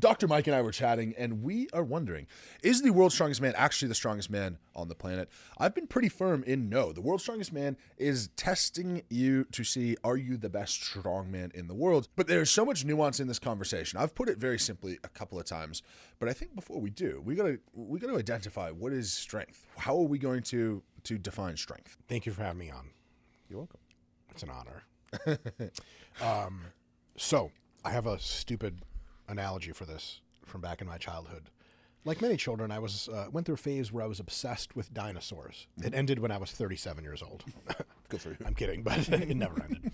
Dr. Mike and I were chatting, and we are wondering, is the world's strongest man actually the strongest man on the planet? I've been pretty firm in no. The world's strongest man is testing you to see, are you the best strongman in the world? But there's so much nuance in this conversation. I've put it very simply a couple of times, but I think before we do, we gotta identify what is strength. How are we going to define strength? Thank you for having me on. You're welcome. It's an honor. So I have a stupid analogy for this from back in my childhood. Like many children, I went through a phase where I was obsessed with dinosaurs. It ended when I was 37 years old. Good for you. I'm kidding, but it never ended.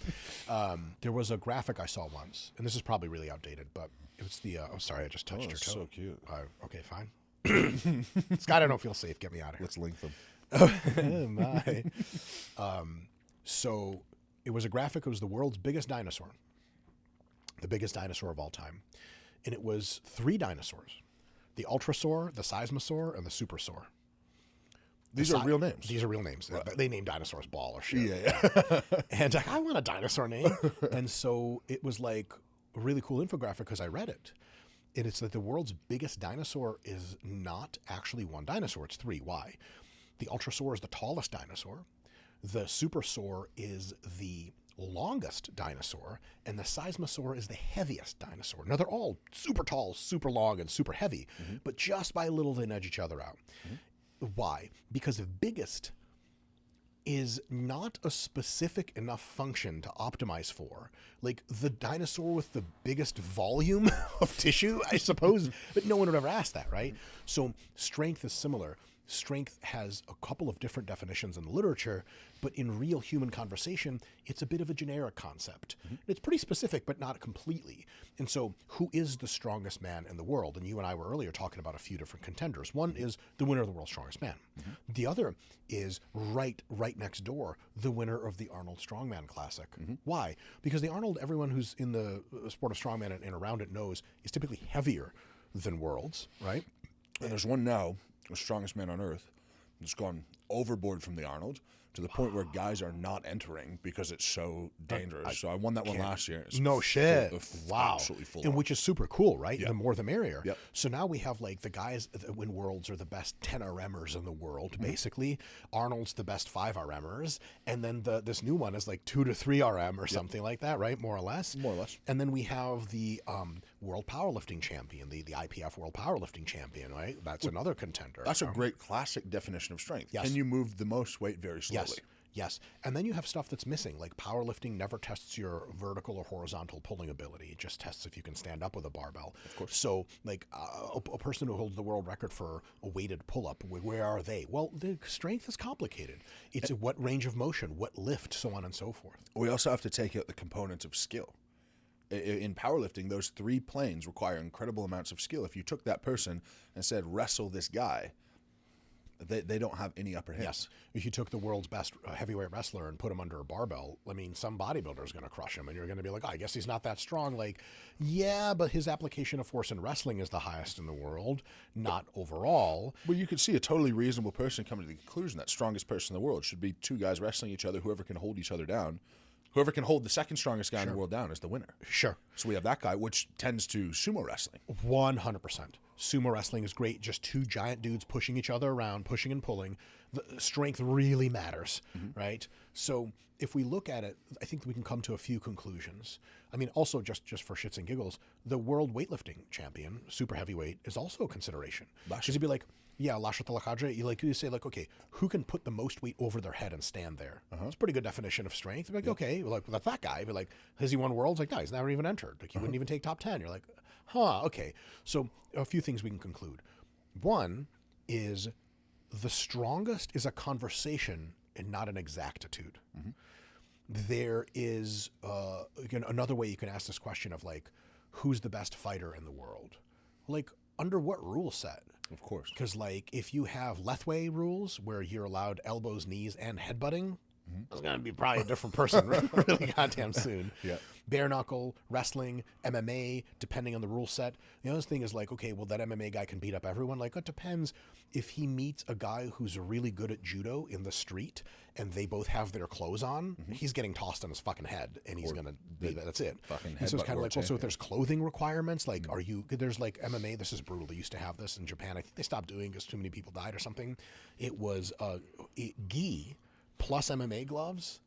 There was a graphic I saw once, and this is probably really outdated, but it was the, oh, sorry, I just touched your toe. So cute. Okay, fine. Scott, I don't feel safe. Get me out of here. Let's link them. Oh, my. So it was a graphic. It was the world's biggest dinosaur. The biggest dinosaur of all time. And it was 3 dinosaurs. The Ultrasaur, the Seismosaur, and the Supersaur. These are real names. These are real names. Right. They named dinosaurs Ball or shit. Yeah. And I want a dinosaur name. And so it was like a really cool infographic because I read it. And it's that the world's biggest dinosaur is not actually one dinosaur. It's 3. Why? The Ultrasaur is the tallest dinosaur. The Supersaur is the longest dinosaur, and the Seismosaur is the heaviest dinosaur. Now, they're all super tall, super long, and super heavy, but just by a little they nudge each other out. Why? Because the biggest is not a specific enough function to optimize for. Like the dinosaur with the biggest volume of tissue, I suppose, but no one would ever ask that, right? So strength is similar. Strength has a couple of different definitions in the literature, but in real human conversation, it's a bit of a generic concept. It's pretty specific, but not completely. And so who is the strongest man in the world? And you and I were earlier talking about a few different contenders. One is the winner of the world's strongest man. The other is right next door, the winner of the Arnold Strongman Classic. Why? Because the Arnold, everyone who's in the sport of strongman and around it knows, is typically heavier than worlds, right? And there's one now, the strongest man on earth, that's gone overboard from the Arnold to the point where guys are not entering because it's so dangerous. So I won that one last year. It's no shit. Wow. Absolutely full and on. which is super cool, right? Yep. The more the merrier. Yep. So now we have like the guys that win worlds are the best 10 RMers in the world, basically. Arnold's the best 5 RMers. And then this new one is like 2 to 3 RM or something like that, right? More or less. More or less. And then we have the world powerlifting champion, the IPF world powerlifting champion, right? That's another contender. That's a great classic definition of strength. Yes. Can you move the most weight very slowly? Yes. And then you have stuff that's missing, like powerlifting never tests your vertical or horizontal pulling ability. It just tests if you can stand up with a barbell. Of course. So like a person who holds the world record for a weighted pull-up, where are they? Well, the strength is complicated. It's what range of motion, what lift, so on and so forth. We also have to take out the components of skill. In powerlifting, those 3 planes require incredible amounts of skill. If you took that person and said, wrestle this guy, they don't have any upper hand. Yes. If you took the world's best heavyweight wrestler and put him under a barbell, I mean, some bodybuilder is going to crush him, and you're going to be like, oh, I guess he's not that strong. Like, yeah, but his application of force in wrestling is the highest in the world, not overall. Well, you could see a totally reasonable person coming to the conclusion that strongest person in the world should be 2 guys wrestling each other. Whoever can hold each other down, whoever can hold the second strongest guy in the world down is the winner. Sure. So we have that guy, which tends to sumo wrestling. 100%. Sumo wrestling is great. Just 2 giant dudes pushing each other around, pushing and pulling. The strength really matters, right? So if we look at it, I think we can come to a few conclusions. I mean, also just for shits and giggles, the world weightlifting champion, super heavyweight, is also a consideration. Because you'd be like, yeah, Lasha Talakadre, you say like, okay, who can put the most weight over their head and stand there? It's a pretty good definition of strength. You're like, okay, well, like that's that guy. But like, has he won worlds? Like, no, he's never even entered. Like, he wouldn't even take top 10. You're like, okay. So a few things we can conclude. One is the strongest is a conversation and not an exactitude. There is again, another way you can ask this question of like, who's the best fighter in the world? Like, under what rule set? Of course. Because like if you have Lethway rules where you're allowed elbows, knees, and headbutting, it's going to be probably a different person really goddamn soon. Yeah. Bare knuckle, wrestling, MMA, depending on the rule set. The other thing is like, okay, well, that MMA guy can beat up everyone. Like, it depends. If he meets a guy who's really good at judo in the street and they both have their clothes on, he's getting tossed on his fucking head and he's going to be that's it. Fucking And so it's headbutt kind of like, well, so champion. if there's clothing requirements, like, there's like MMA, this is brutal. They used to have this in Japan. I think they stopped doing because too many people died or something. It was gi plus MMA gloves,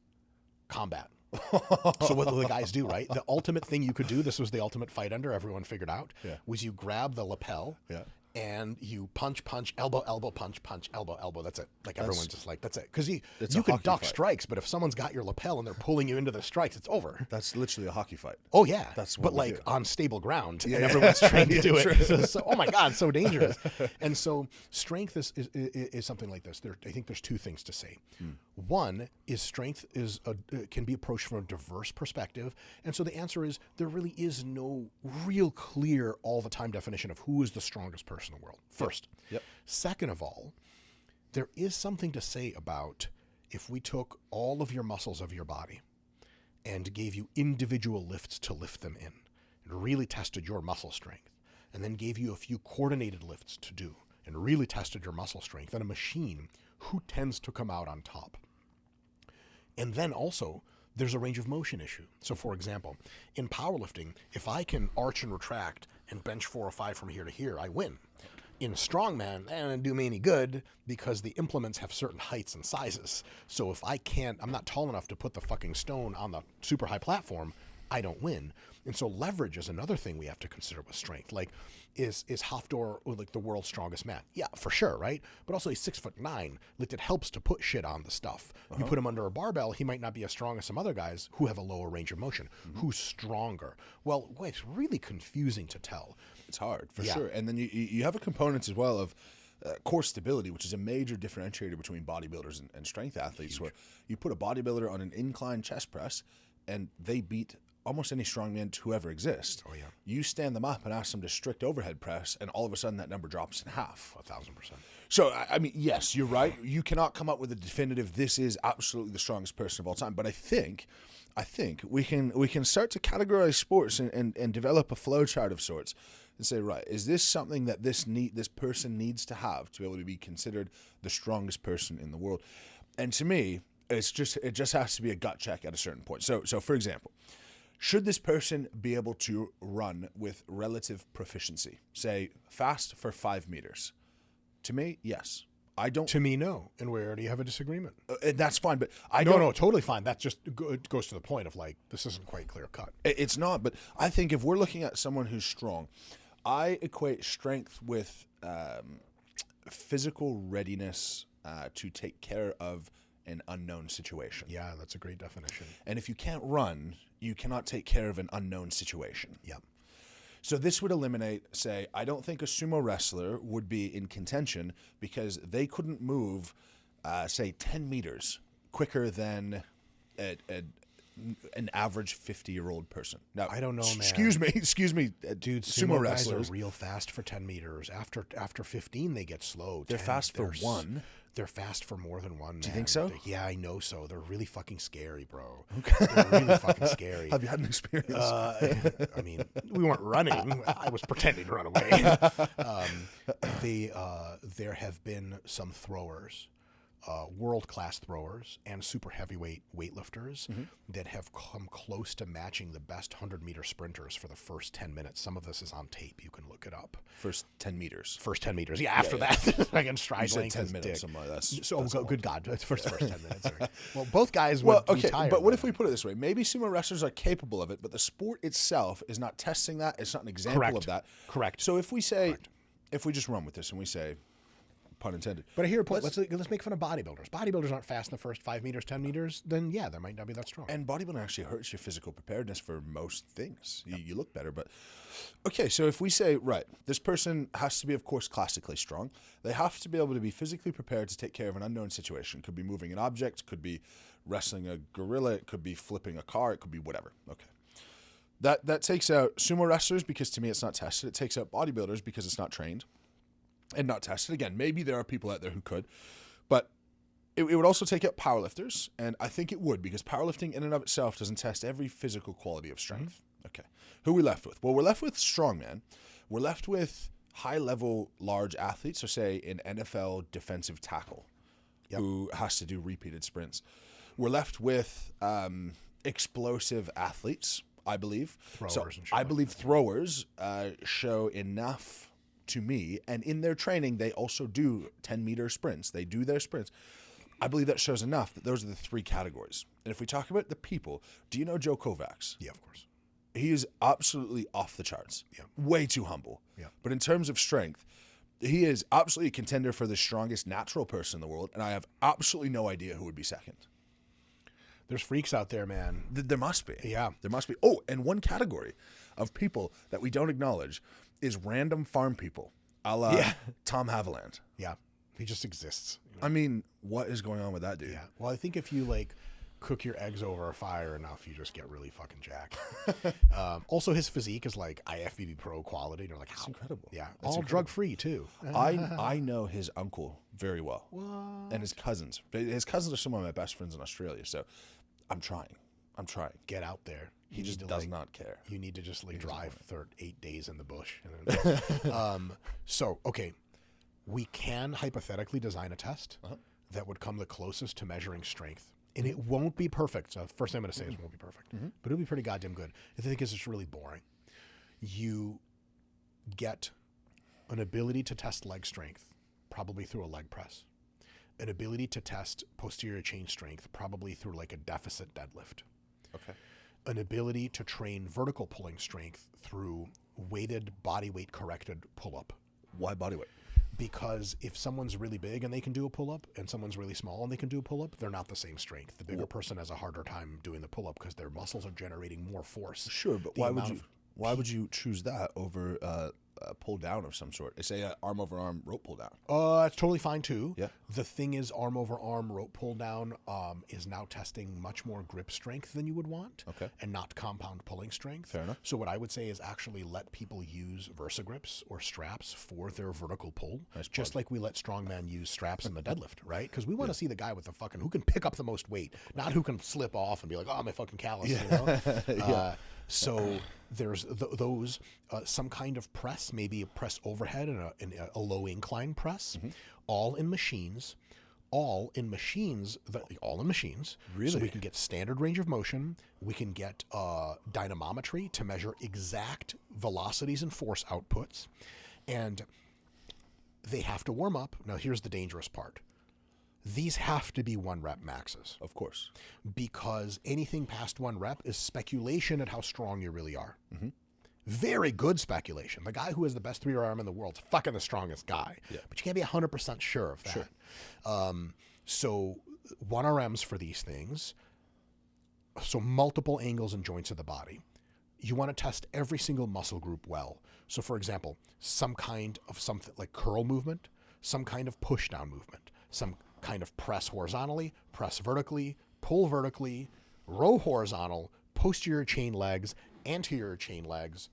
combat. So what the guys do, right? The ultimate thing you could do, this was the ultimate fight under, everyone figured out, was you grab the lapel and you punch, elbow, punch, elbow. That's it. Like everyone's just like, that's it. Because you can duck strikes, but if someone's got your lapel and they're pulling you into the strikes, it's over. That's literally a hockey fight. Oh yeah, That's what but we like do. on stable ground, and everyone's trained to do it. So, oh my god, so dangerous. And so strength is something like this. I think there's two things to say. One is strength can be approached from a diverse perspective, and so the answer is there really is no real clear all the time definition of who is the strongest person in the world. First, second of all, there is something to say about if we took all of your muscles of your body and gave you individual lifts to lift them in and really tested your muscle strength, and then gave you a few coordinated lifts to do and really tested your muscle strength, and a machine, who tends to come out on top? And then also, there's a range of motion issue. So for example, in powerlifting, if I can arch and retract and bench 405 from here to here, I win. In strongman, that doesn't do me any good because the implements have certain heights and sizes. So if I'm not tall enough to put the fucking stone on the super high platform, I don't win. And so leverage is another thing we have to consider with strength. Like, is Hafthor like the world's strongest man? Yeah, for sure, right? But also he's 6'9". Like, it helps to put shit on the stuff. You put him under a barbell, he might not be as strong as some other guys who have a lower range of motion. Who's stronger? Well, it's really confusing to tell. It's hard, for sure. And then you have a component as well of core stability, which is a major differentiator between bodybuilders and strength athletes, where you put a bodybuilder on an incline chest press and they beat almost any strongman to ever exist. Oh, yeah. You stand them up and ask them to strict overhead press, and all of a sudden that number drops in half. 1,000%. So, I mean, yes, you're right. You cannot come up with a definitive, this is absolutely the strongest person of all time. But I think we can start to categorize sports and develop a flow chart of sorts and say, right, is this something that this person needs to have to be able to be considered the strongest person in the world? And to me, it just has to be a gut check at a certain point. So for example, should this person be able to run with relative proficiency? Say, fast for 5 meters. To me, yes. I don't. To me, no. And we already have a disagreement. That's fine, but No, totally fine. That just goes to the point of like, this isn't quite clear cut. It's not, but I think if we're looking at someone who's strong, I equate strength with physical readiness to take care of an unknown situation. Yeah, that's a great definition. And if you can't run, you cannot take care of an unknown situation. Yep. So this would eliminate, say, I don't think a sumo wrestler would be in contention because they couldn't move, say, 10 meters quicker than an average 50-year-old person. Now, I don't know, man. Excuse me, dude. Sumo wrestlers guys are real fast for 10 meters. After 15, they get slow. They're fast for one. They're fast for more than one. Do you think so? Yeah, I know so. They're really fucking scary, bro. Okay. They're really fucking scary. Have you had an experience? I mean, we weren't running. I was pretending to run away. There have been some throwers, world-class throwers and super heavyweight weightlifters that have come close to matching the best 100-meter sprinters for the first 10 minutes. Some of this is on tape. You can look it up. First 10 meters. First 10 meters. Yeah, after that, I can stride length. 10 minutes. That's good God. It's first 10 minutes. Sorry. Well, both guys would be tired. But what if we put it this way? Maybe sumo wrestlers are capable of it, but the sport itself is not testing that. It's not an example of that. Correct. So if we say, if we just run with this and we say, pun intended. But I hear a point. Let's make fun of bodybuilders. Bodybuilders aren't fast in the first 5 meters, 10 meters. Then yeah, they might not be that strong. And bodybuilding actually hurts your physical preparedness for most things. You look better, but okay. So if we say, right, this person has to be, of course, classically strong. They have to be able to be physically prepared to take care of an unknown situation. Could be moving an object. Could be wrestling a gorilla. It could be flipping a car. It could be whatever. Okay. That takes out sumo wrestlers because to me it's not tested. It takes out bodybuilders because it's not trained and not tested. Again, maybe there are people out there who could, but It would also take out powerlifters, and I think it would, because powerlifting in and of itself doesn't test every physical quality of strength. Okay. Who are we left with? Well, we're left with strongman. We're left with high-level large athletes, so say an NFL defensive tackle who has to do repeated sprints. We're left with explosive athletes, I believe. Throwers and shit I like believe throwers show enough to me, and in their training, they also do 10-meter sprints. They do their sprints. I believe that shows enough that those are the three categories. And if we talk about the people, do you know Joe Kovacs? Yeah, of course. He is absolutely off the charts. Yeah. Way too humble. Yeah. But in terms of strength, he is absolutely a contender for the strongest natural person in the world, and I have absolutely no idea who would be second. There's freaks out there, man. There must be. Yeah. There must be. Oh, and one category of people that we don't acknowledge is random farm people, a la Tom Haviland. Yeah. He just exists. You know? I mean, what is going on with that dude? Yeah. Well, I think if you like cook your eggs over a fire enough, you just get really fucking jacked. Also, his physique is like IFBB Pro quality. And you're like, how? It's incredible. Yeah. That's all drug free too. I know his uncle very well. What? And his cousins. His cousins are some of my best friends in Australia, so I'm trying. Get out there. He just does not care. You need to just like drive 8 days in the bush. And then, so, okay. We can hypothetically design a test that would come the closest to measuring strength. And it won't be perfect. So first thing I'm going to say is it won't be perfect. But it'll be pretty goddamn good. The thing is, it's really boring. You get an ability to test leg strength, probably through a leg press. An ability to test posterior chain strength, probably through like a deficit deadlift. Okay. An ability to train vertical pulling strength through weighted body weight corrected pull-up. Why bodyweight? Because if someone's really big and they can do a pull-up and someone's really small and they can do a pull-up, they're not the same strength. The bigger person has a harder time doing the pull-up because their muscles are generating more force. Sure, but why would you choose that over a pull down of some sort? Say an arm over arm rope pull down. It's totally fine too. Yeah. The thing is, arm over arm rope pull down is now testing much more grip strength than you would want. Okay. And not compound pulling strength. Fair enough. So what I would say is actually let people use VersaGrips or straps for their vertical pull. Nice just like we let strongman use straps in the deadlift, right? Because we want to see the guy with the fucking who can pick up the most weight, not who can slip off and be like, oh, my fucking callus. You know? So there's those, some kind of press, maybe a press overhead and a low incline press, all in machines. Really? So we can get standard range of motion. We can get dynamometry to measure exact velocities and force outputs. And they have to warm up. Now, here's the dangerous part. These have to be 1 rep maxes. Of course. Because anything past 1 rep is speculation at how strong you really are. Very good speculation. The guy who has the best 3-year arm in the world is fucking the strongest guy. Yeah. But you can't be 100% sure of that. Sure. So 1RMs for these things. So multiple angles and joints of the body. You want to test every single muscle group well. So for example, some kind of something like curl movement, some kind of push down movement, some kind of press horizontally, press vertically, pull vertically, row horizontal, posterior chain legs, anterior chain legs.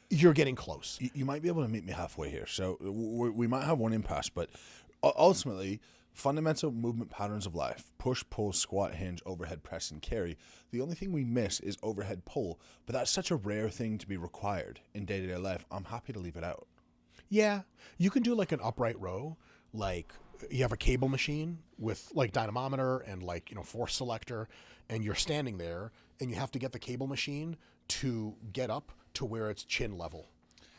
You're getting close. You might be able to meet me halfway here. So we might have one impasse, but ultimately, fundamental movement patterns of life, push, pull, squat, hinge, overhead press, and carry. The only thing we miss is overhead pull, but that's such a rare thing to be required in day-to-day life. I'm happy to leave it out. Yeah. You can do like an upright row, like you have a cable machine with like dynamometer and like, force selector, and you're standing there and you have to get the cable machine to get up to where it's chin level,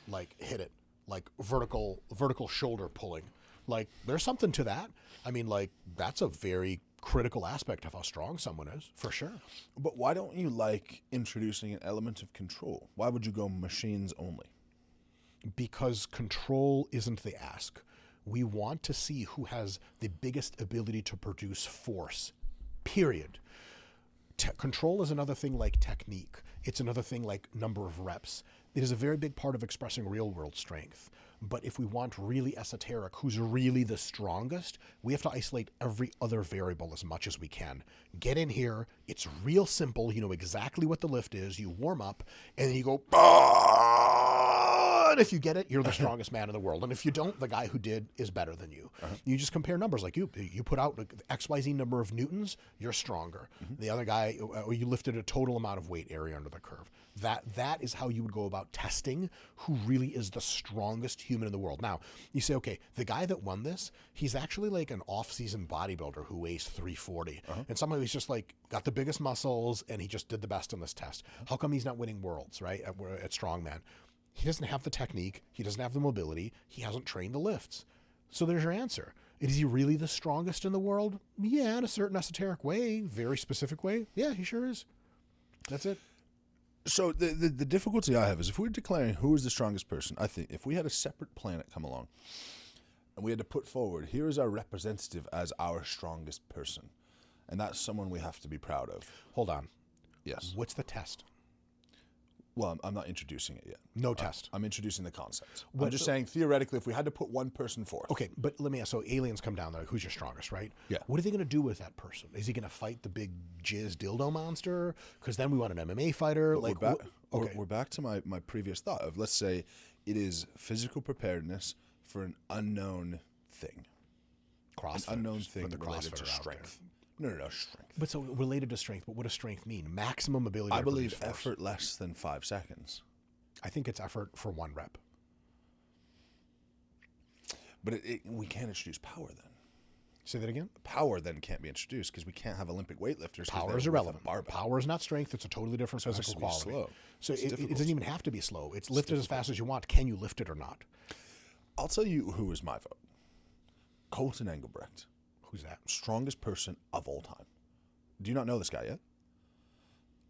like hit it, like vertical shoulder pulling. Like there's something to that. I mean, like that's a very critical aspect of how strong someone is, for sure. But why don't you like introducing an element of control? Why would you go machines only? Because control isn't the ask. We want to see who has the biggest ability to produce force, period. Control is another thing like technique. It's another thing like number of reps. It is a very big part of expressing real-world strength. But if we want really esoteric, who's really the strongest, we have to isolate every other variable as much as we can. Get in here. It's real simple. You know exactly what the lift is. You warm up, and then you go, And if you get it, you're the strongest man in the world. And if you don't, the guy who did is better than you. You just compare numbers. Like you put out like XYZ number of newtons, you're stronger. The other guy, you lifted a total amount of weight, area under the curve. That is how you would go about testing who really is the strongest human in the world. Now, you say, okay, the guy that won this, he's actually like an off-season bodybuilder who weighs 340. And somehow he's just like got the biggest muscles and he just did the best on this test. How come he's not winning worlds, right, at Strongman? He doesn't have the technique. He doesn't have the mobility. He hasn't trained the lifts. So there's your answer. Is he really the strongest in the world? Yeah, in a certain esoteric way, very specific way. Yeah, he sure is. That's it. So the difficulty I have is if we're declaring who is the strongest person, I think if we had a separate planet come along and we had to put forward, here is our representative as our strongest person, and that's someone we have to be proud of. Hold on. Yes. What's the test? Well, I'm not introducing it yet. No test. I'm introducing the concept. I'm just saying, theoretically, if we had to put one person forth. Okay, but let me ask. So aliens come down there. Who's your strongest, right? Yeah. What are they going to do with that person? Is he going to fight the big jizz dildo monster? Because then we want an MMA fighter. We're back to my previous thought of, let's say it is physical preparedness for an unknown thing. CrossFit. An unknown thing the related to CrossFitter out strength. No, strength. But so related to strength, but what does strength mean? Maximum ability to I believe produce force. effort less than 5 seconds. I think it's effort for 1 rep. But we can't introduce power then. Say that again? Power then can't be introduced because we can't have Olympic weightlifters. Power is irrelevant. Power is not strength. It's a totally different physical quality. Slow. So it doesn't even have to be slow. It's lift it as fast as you want. Can you lift it or not? I'll tell you who is my vote. Colton Engelbrecht. Who's that? Strongest person of all time. Do you not know this guy yet?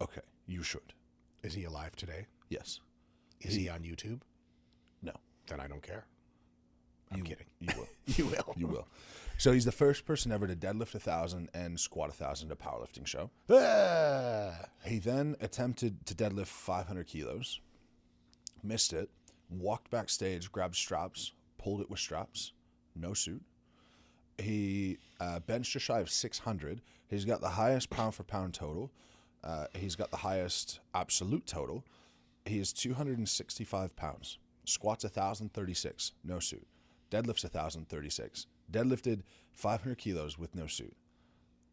Okay, you should. Is he alive today? Yes. Is he on YouTube? No. Then I don't care. I'm kidding. You will. You will. You will. So he's the first person ever to deadlift 1,000 and squat 1,000 at a powerlifting show. He then attempted to deadlift 500 kilos, missed it, walked backstage, grabbed straps, pulled it with straps, no suit. He benched just shy of 600. He's got the highest pound for pound total. He's got the highest absolute total. He is 265 pounds. Squats 1,036, no suit. Deadlifts 1,036. Deadlifted 500 kilos with no suit.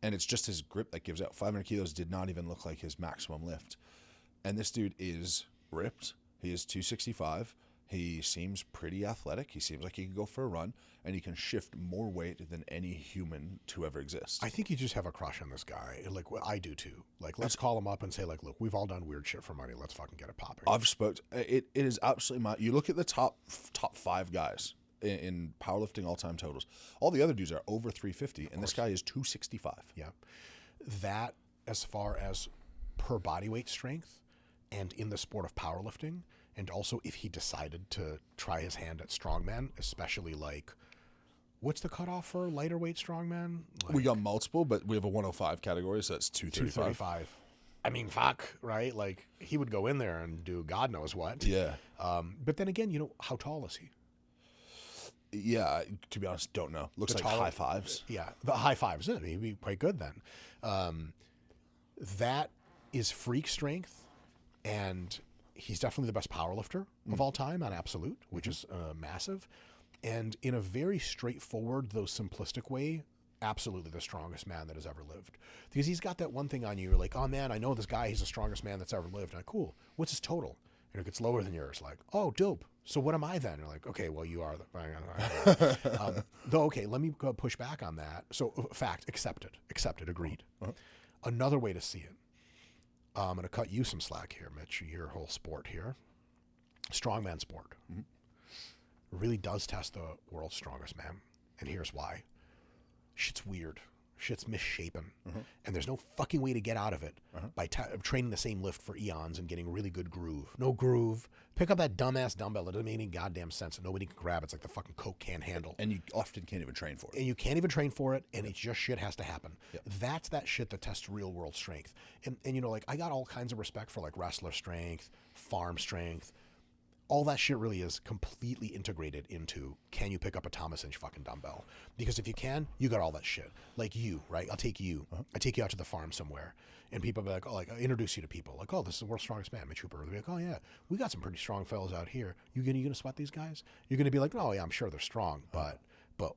And it's just his grip that gives out. 500 kilos did not even look like his maximum lift. And this dude is ripped. He is 265. He seems pretty athletic. He seems like he can go for a run, and he can shift more weight than any human to ever exist. I think you just have a crush on this guy. Like, well, I do too. Like, let's call him up and say, like, look, we've all done weird shit for money. Let's fucking get it popping. I've spoke. It is absolutely you look at the top 5 guys in powerlifting all-time totals. All the other dudes are over 350, and this guy is 265. Yeah. That, as far as per body weight strength and in the sport of powerlifting, and also if he decided to try his hand at strongman, especially like, what's the cutoff for lighter weight strongman? Like, we got multiple, but we have a 105 category, so that's 235. I mean, fuck, right? Like, he would go in there and do God knows what. Yeah. But then again, you know, how tall is he? Yeah, to be honest, don't know. Looks like high fives. Yeah, the high fives. He'd be quite good then. That is freak strength, and he's definitely the best powerlifter of all time on absolute, which is massive. And in a very straightforward, though simplistic way, absolutely the strongest man that has ever lived. Because he's got that one thing on you, you're like, oh man, I know this guy, he's the strongest man that's ever lived. And I'm like, cool, what's his total? And it gets lower than yours. Like, oh, dope. So what am I then? You're like, okay, well, you are the... though, okay, let me go push back on that. So, fact, accepted, agreed. Another way to see it, I'm going to cut you some slack here, Mitch, your whole sport here. Strongman sport really does test the world's strongest man. And here's why. Shit's weird. Shit's misshapen. And there's no fucking way to get out of it by training the same lift for eons and getting really good groove. No groove. Pick up that dumbass dumbbell. It doesn't make any goddamn sense. And nobody can grab it. It's like the fucking Coke can handle. And you often can't even train for it. And you can't even train for it. And it's just shit has to happen. That's that shit that tests real world strength. And you know, like, I got all kinds of respect for like wrestler strength, farm strength. all that shit really is completely integrated into, can you pick up a Thomas inch fucking dumbbell? Because if you can, you got all that shit. Like you, right? I'll take you. I take you out to the farm somewhere, and people be like, oh, like I introduce you to people, like, oh, this is the world's strongest man, Mitch Hooper. They'll be like, oh yeah, we got some pretty strong fellas out here. You gonna spot these guys? You're gonna be like, oh yeah, I'm sure they're strong, but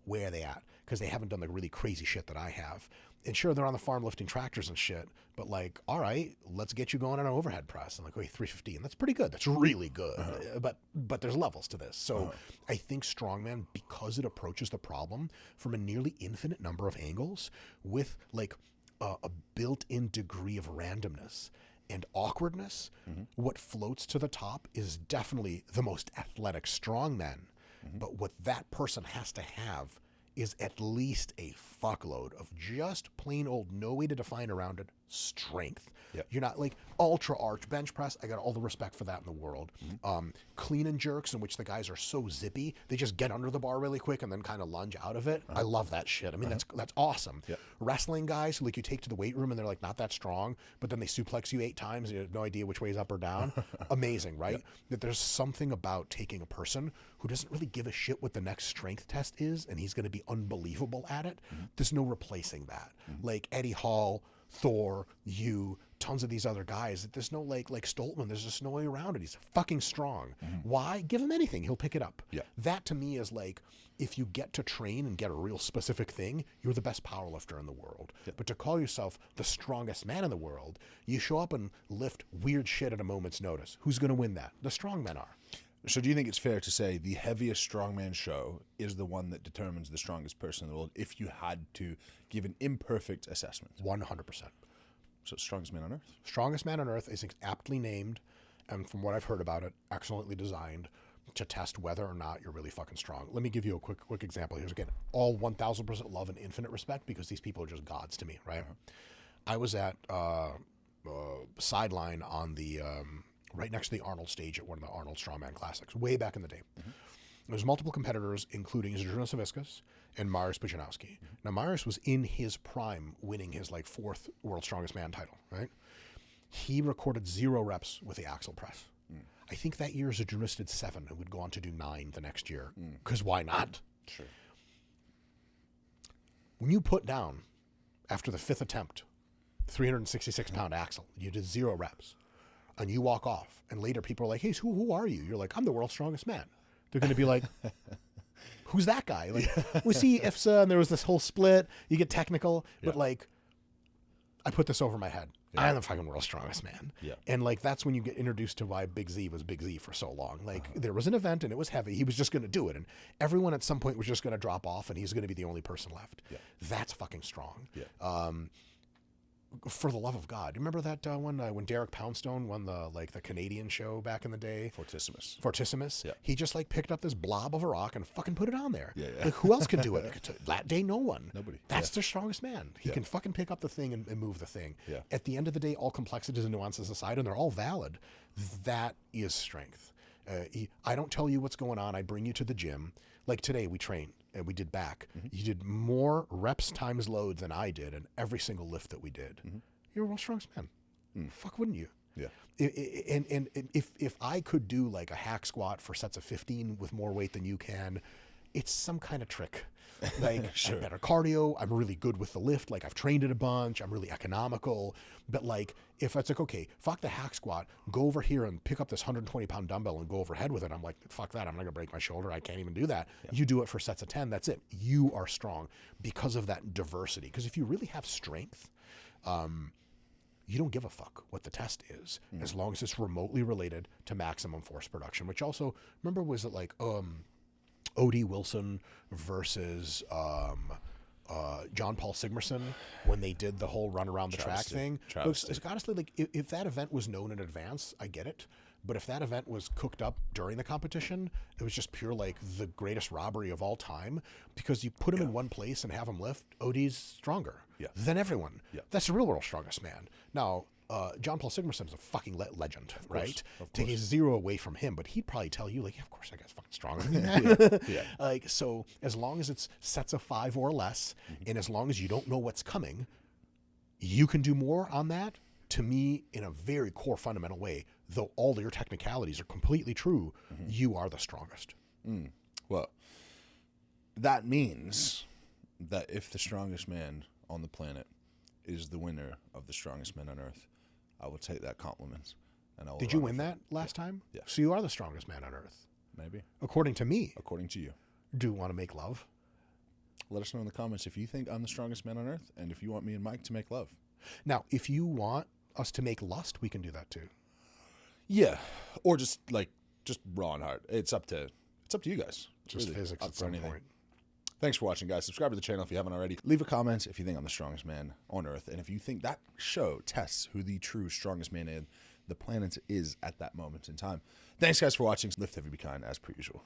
where are they at? Because they haven't done the really crazy shit that I have. And sure, they're on the farm lifting tractors and shit, but like, all right, let's get you going on an overhead press. And like, wait, 315, that's pretty good. That's really good. But there's levels to this. So I think strongman, because it approaches the problem from a nearly infinite number of angles with like a built-in degree of randomness and awkwardness, what floats to the top is definitely the most athletic strongman. But what that person has to have is at least a fuckload of just plain old, no way to define around it, strength. Yep. You're not like ultra arch bench press. I got all the respect for that in the world. Clean and jerks, in which the guys are so zippy, they just get under the bar really quick and then kind of lunge out of it. I love that shit. I mean, that's awesome. Yep. Wrestling guys who like you take to the weight room and they're like not that strong, but then they suplex you 8 times and you have no idea which way is up or down. Amazing, right? Yep. That there's something about taking a person who doesn't really give a shit what the next strength test is and he's going to be unbelievable at it. There's no replacing that. Like Eddie Hall, Thor, you, tons of these other guys. There's no like Stoltman. There's just no way around it. He's fucking strong. Why? Give him anything. He'll pick it up. Yeah. That to me is like, if you get to train and get a real specific thing, you're the best powerlifter in the world. Yeah. But to call yourself the strongest man in the world, you show up and lift weird shit at a moment's notice. Who's going to win that? The strong men are. So do you think it's fair to say the heaviest strongman show is the one that determines the strongest person in the world if you had to give an imperfect assessment? 100%. So strongest man on earth? Strongest man on earth is aptly named, and from what I've heard about it, excellently designed to test whether or not you're really fucking strong. Let me give you a quick example. Here's again, all 1,000% love and infinite respect because these people are just gods to me, right? I was at sideline on the... right next to the Arnold stage at one of the Arnold Strongman Classics, way back in the day. There's multiple competitors, including Zdrunas and Mariusz Pudzianowski. Now, Mariusz was in his prime, winning his like 4th World's Strongest Man title, right? He recorded 0 reps with the axle press. I think that year Zdrunas did 7 and would go on to do 9 the next year, because why not? Sure. When you put down, after the 5th attempt, 366-pound axle, you did 0 reps. And you walk off, and later people are like, hey, who are you? You're like, I'm the world's strongest man. They're going to be like, who's that guy? Like, we see IFSA, and there was this whole split. You get technical, but like, I put this over my head. I am the fucking world's strongest man. Yeah. And like, that's when you get introduced to why Big Z was Big Z for so long. Like, there was an event, and it was heavy. He was just going to do it. And everyone at some point was just going to drop off, and he's going to be the only person left. Yeah. That's fucking strong. Yeah. For the love of God, you remember that one when Derek Poundstone won the Canadian show back in the day? Fortissimus. Yeah. He just like picked up this blob of a rock and fucking put it on there. Yeah, yeah. Like, who else could do it? That day, no one. Nobody. That's the strongest man. He can fucking pick up the thing and move the thing. Yeah. At the end of the day, all complexities and nuances aside, and they're all valid. That is strength. I don't tell you what's going on. I bring you to the gym. Like today, we train. And we did back. You did more reps times load than I did in every single lift that we did. You're a world's strongest man. Fuck, wouldn't you? Yeah. And if I could do like a hack squat for sets of 15 with more weight than you can, it's some kind of trick. Like, sure. I'm better cardio. I'm really good with the lift. Like, I've trained it a bunch. I'm really economical. But like, if it's like, okay, fuck the hack squat, go over here and pick up this 120-pound dumbbell and go overhead with it. I'm like, fuck that. I'm not gonna break my shoulder. I can't even do that. Yeah. You do it for sets of 10. That's it. You are strong because of that diversity. Because if you really have strength, you don't give a fuck what the test is, as long as it's remotely related to maximum force production. Which also, remember, was it like O.D. Wilson versus John Paul Sigmarsson when they did the whole run around the track thing? It's honestly, like, if that event was known in advance, I get it. But if that event was cooked up during the competition, it was just pure, like, the greatest robbery of all time, because you put him in one place and have him lift, OD's stronger than everyone. Yeah. That's the real world strongest man. Now, John Paul Sigmarsson is a fucking legend, right? Taking 0 away from him, but he'd probably tell you, like, yeah, of course that guy's fucking stronger than that. Like, so as long as it's sets of 5 or less, and as long as you don't know what's coming, you can do more on that. To me, in a very core fundamental way, though all your technicalities are completely true, you are the strongest. Well, that means that if the strongest man on the planet is the winner of the strongest man on Earth, I will take that compliment. And I will Did you run win with that last time? Yeah. So you are the strongest man on Earth. Maybe. According to me. According to you. Do you want to make love? Let us know in the comments if you think I'm the strongest man on Earth and if you want me and Mike to make love. Now, if you want us to make lust, we can do that too. Yeah. Or just raw and hard. It's up to you guys. Just Really, physics up at for some anything. point. Thanks for watching, guys. Subscribe to the channel if you haven't already. Leave a comment if you think I'm the strongest man on Earth. And if you think that show tests who the true strongest man in the planet is at that moment in time. Thanks, guys, for watching. Lift heavy, be kind, as per usual.